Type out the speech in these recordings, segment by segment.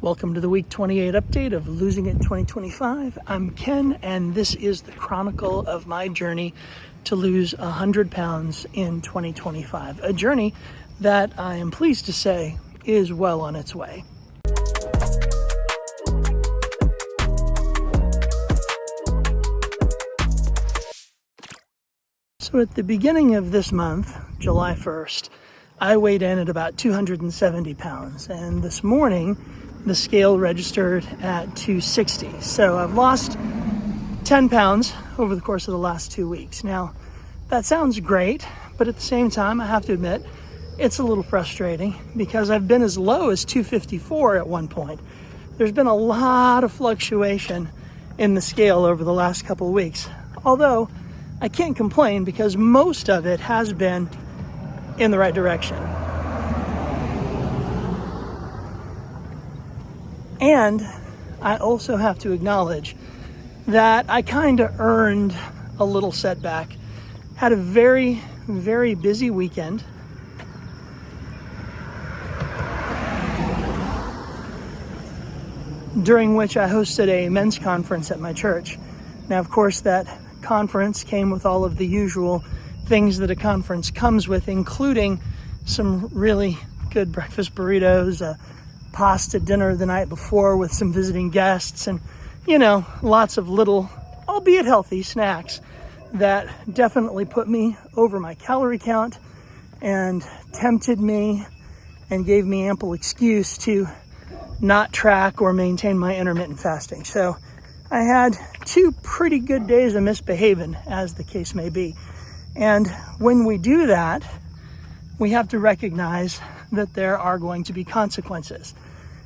Welcome to the week 28 update of Losing It 2025. I'm Ken, and this is the chronicle of my journey to lose 100 pounds in 2025. A journey that I am pleased to say is well on its way. So at the beginning of this month, July 1st, I weighed in at about 270 pounds, and this morning the scale registered at 260. So I've lost 10 pounds over the course of the last 2 weeks. Now, that sounds great, but at the same time, I have to admit, it's a little frustrating because I've been as low as 254 at one point. There's been a lot of fluctuation in the scale over the last couple of weeks, although I can't complain because most of it has been in the right direction. And I also have to acknowledge that I kind of earned a little setback. Had a very, very busy weekend. During which I hosted a men's conference at my church. Now, of course, that conference came with all of the usual things that a conference comes with, including some really good breakfast burritos, pasta dinner the night before with some visiting guests, and lots of little, albeit healthy, snacks that definitely put me over my calorie count and tempted me and gave me ample excuse to not track or maintain my intermittent fasting. So I had 2 pretty good days of misbehaving, as the case may be. And when we do that, we have to recognize that there are going to be consequences.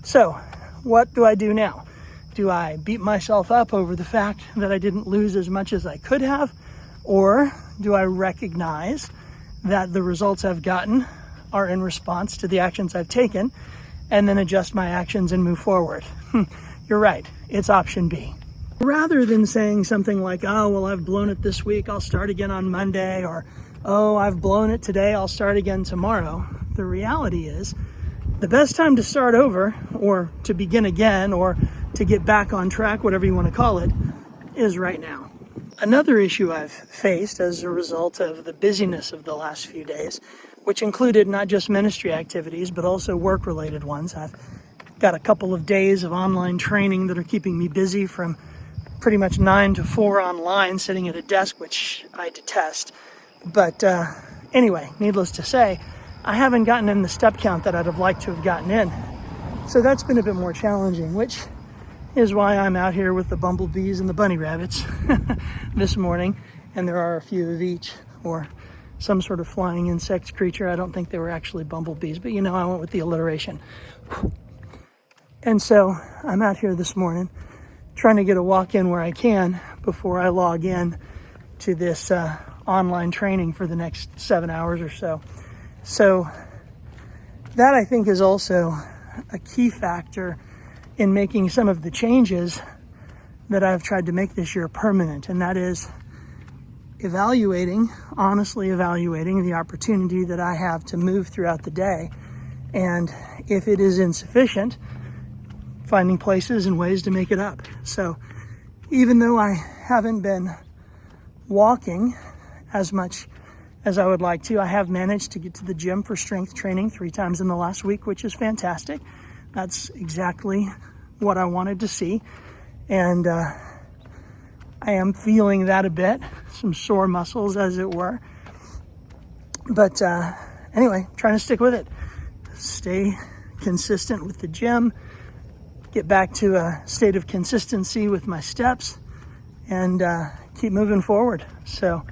So what do I do now? Do I beat myself up over the fact that I didn't lose as much as I could have? Or do I recognize that the results I've gotten are in response to the actions I've taken and then adjust my actions and move forward? You're right, it's option B. Rather than saying something like, oh, well, I've blown it this week, I'll start again on Monday, or, oh, I've blown it today, I'll start again tomorrow, the reality is the best time to start over, or to begin again, or to get back on track, whatever you want to call it, is right now. Another issue I've faced as a result of the busyness of the last few days, which included not just ministry activities, but also work-related ones. I've got a couple of days of online training that are keeping me busy, from pretty much 9 to 4 online, sitting at a desk, which I detest. But anyway, needless to say, I haven't gotten in the step count that I'd have liked to have gotten in. So that's been a bit more challenging, which is why I'm out here with the bumblebees and the bunny rabbits this morning. And there are a few of each, or some sort of flying insect creature. I don't think they were actually bumblebees, but I went with the alliteration. And so I'm out here this morning trying to get a walk in where I can before I log in to this online training for the next 7 hours or so. So that, I think, is also a key factor in making some of the changes that I've tried to make this year permanent, and that is honestly evaluating the opportunity that I have to move throughout the day. And if it is insufficient, finding places and ways to make it up. So even though I haven't been walking as much as I would like to, I have managed to get to the gym for strength training 3 times in the last week, which is fantastic. That's exactly what I wanted to see. And I am feeling that a bit, some sore muscles, as it were. But anyway, trying to stick with it. Stay consistent with the gym, get back to a state of consistency with my steps, and keep moving forward. So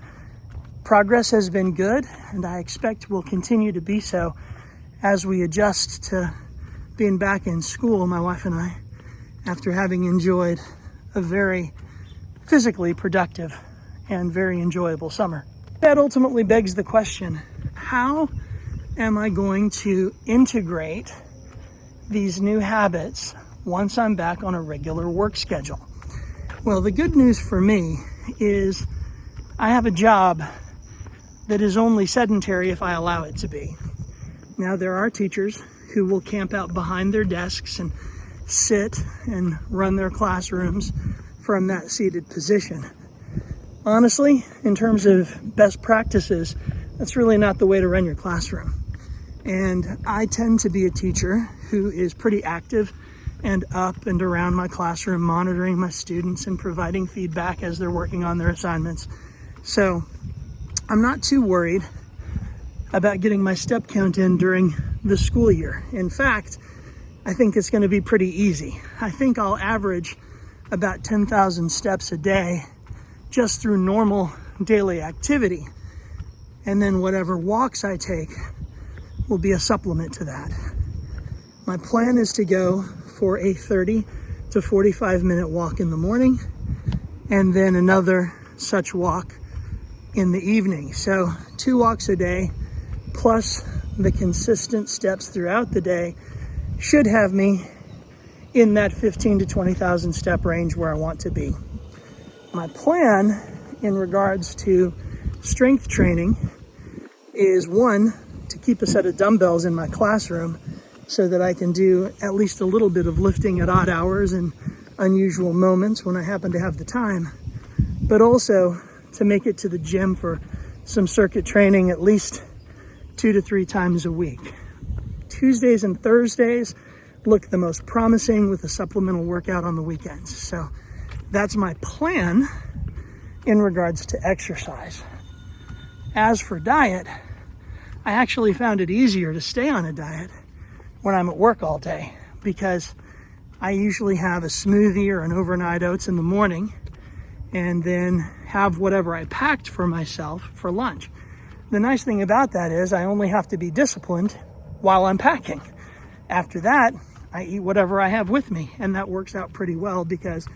progress has been good, and I expect will continue to be so as we adjust to being back in school, my wife and I, after having enjoyed a very physically productive and very enjoyable summer. That ultimately begs the question, how am I going to integrate these new habits once I'm back on a regular work schedule? Well, the good news for me is I have a job that is only sedentary if I allow it to be. Now, there are teachers who will camp out behind their desks and sit and run their classrooms from that seated position. Honestly, in terms of best practices, that's really not the way to run your classroom. And I tend to be a teacher who is pretty active and up and around my classroom, monitoring my students and providing feedback as they're working on their assignments. So I'm not too worried about getting my step count in during the school year. In fact, I think it's going to be pretty easy. I think I'll average about 10,000 steps a day just through normal daily activity. And then whatever walks I take will be a supplement to that. My plan is to go for a 30 to 45 minute walk in the morning and then another such walk in the evening. So 2 walks a day plus the consistent steps throughout the day should have me in that 15 to 20,000 step range where I want to be. My plan in regards to strength training is, one, to keep a set of dumbbells in my classroom so that I can do at least a little bit of lifting at odd hours and unusual moments when I happen to have the time, but also to make it to the gym for some circuit training at least 2 to 3 times a week. Tuesdays and Thursdays look the most promising with a supplemental workout on the weekends. So that's my plan in regards to exercise. As for diet, I actually found it easier to stay on a diet when I'm at work all day because I usually have a smoothie or an overnight oats in the morning and then have whatever I packed for myself for lunch. The nice thing about that is I only have to be disciplined while I'm packing. After that, I eat whatever I have with me, and that works out pretty well because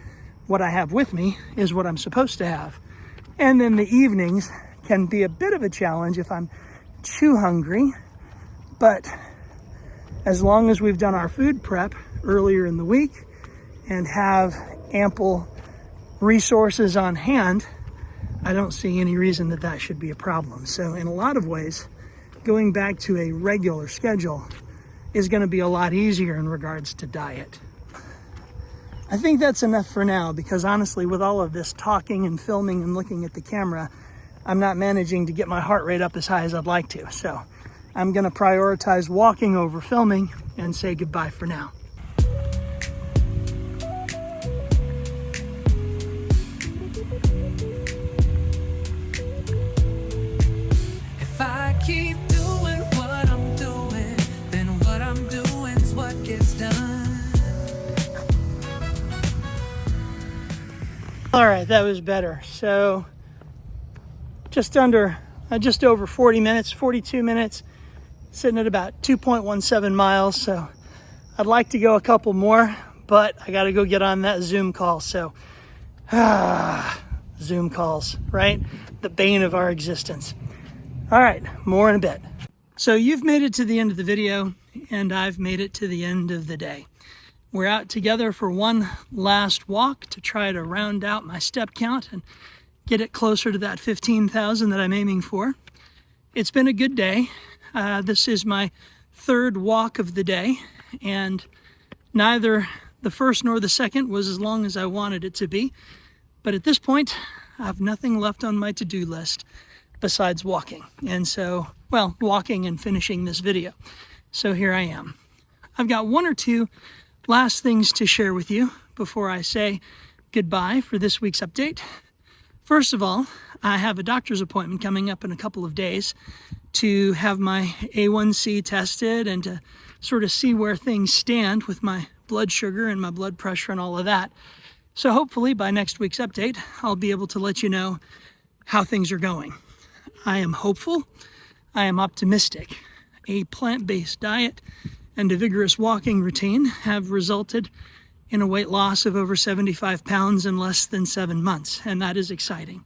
what I have with me is what I'm supposed to have. And then the evenings can be a bit of a challenge if I'm too hungry, but as long as we've done our food prep earlier in the week and have ample resources on hand, I don't see any reason that that should be a problem. So in a lot of ways, going back to a regular schedule is going to be a lot easier in regards to diet. I think that's enough for now because honestly, with all of this talking and filming and looking at the camera, I'm not managing to get my heart rate up as high as I'd like to. So I'm going to prioritize walking over filming and say goodbye for now. If I keep doing what I'm doing, then what I'm doing is what gets done. All right, that was better. So just over 40 minutes, 42 minutes, sitting at about 2.17 miles. So I'd like to go a couple more, but I got to go get on that Zoom call. So, Zoom calls, right? The bane of our existence. All right, more in a bit. So you've made it to the end of the video, and I've made it to the end of the day. We're out together for one last walk to try to round out my step count and get it closer to that 15,000 that I'm aiming for. It's been a good day. This is my third walk of the day, and neither the first nor the second was as long as I wanted it to be. But at this point, I have nothing left on my to-do list besides walking. And so, well, walking and finishing this video. So here I am. I've got one or two last things to share with you before I say goodbye for this week's update. First of all, I have a doctor's appointment coming up in a couple of days to have my A1C tested and to sort of see where things stand with my blood sugar and my blood pressure and all of that. So hopefully by next week's update, I'll be able to let you know how things are going. I am hopeful. I am optimistic. A plant-based diet and a vigorous walking routine have resulted in a weight loss of over 75 pounds in less than 7 months, and that is exciting.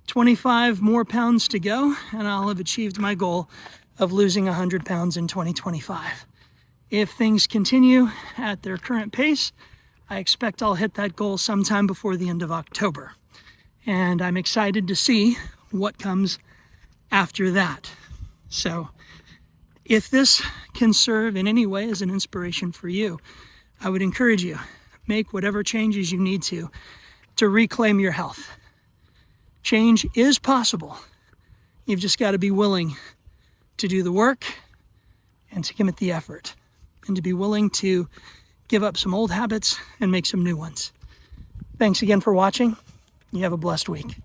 25 more pounds to go, and I'll have achieved my goal of losing 100 pounds in 2025. If things continue at their current pace, I expect I'll hit that goal sometime before the end of October. And I'm excited to see what comes after that. So if this can serve in any way as an inspiration for you, I would encourage you, make whatever changes you need to reclaim your health. Change is possible. You've just got to be willing to do the work and to commit the effort, and to be willing to give up some old habits and make some new ones. Thanks again for watching. You have a blessed week.